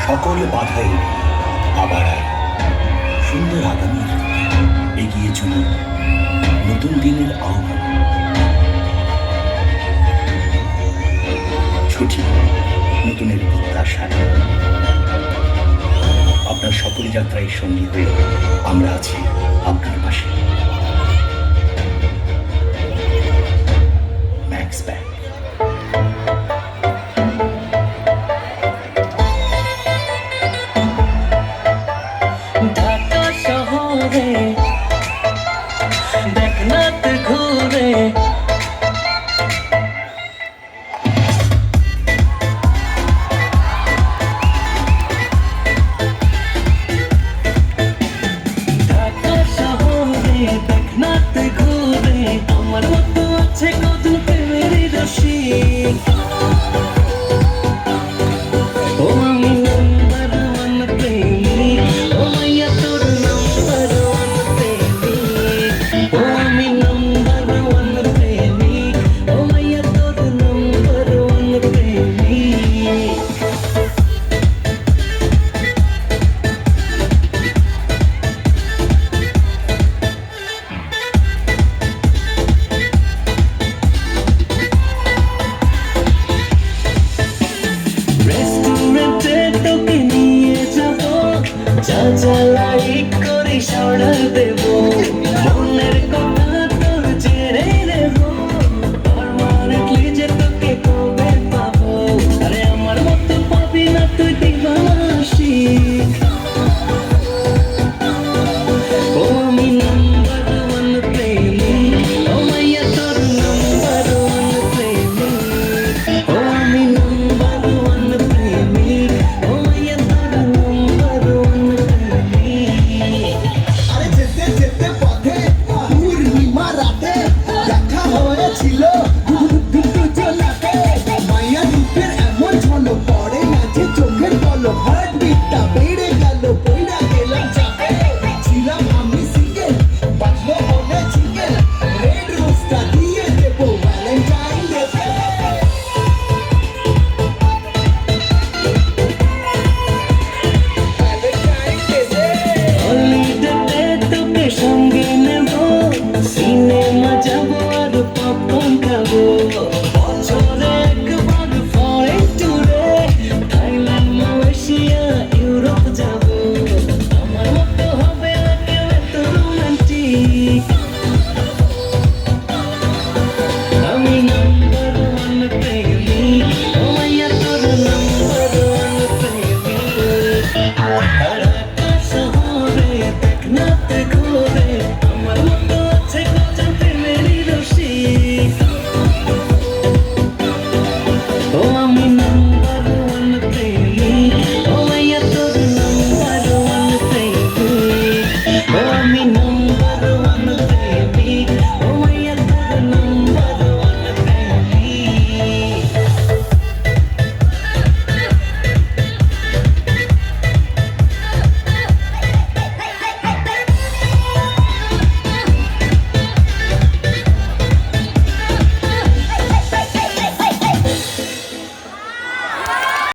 সকল বাধাই আবার আয় সুন্দর আগামীর এগিয়ে চলুন নতুন দিনের আহ্বান। ছুটি নতুনের প্রত্যাশায় আপনার সকল যাত্রায় সঙ্গী হয়ে আমরা আছি আপনার পাশে। Max bank. ঢাকা শহরে দেখনাথ ঘুরে ঢাকা শহরে দেখনাথ ঘুরে আমার মতো আছে কজন প্রেমেরই রসিক। ও আমি নাম্বার ওয়ান প্রেমিক, ও মাইয়া তোর নাম্বার ওয়ান প্রেমিক। ও আমি নাম্বার ওয়ান প্রেমিক, ও মাইয়া তোর নাম্বার ওয়ান প্রেমিক। রেস্টুরেন্টে তোকে নিয়ে যাবো, যা যা লাইক করিস অর্ডার দেব।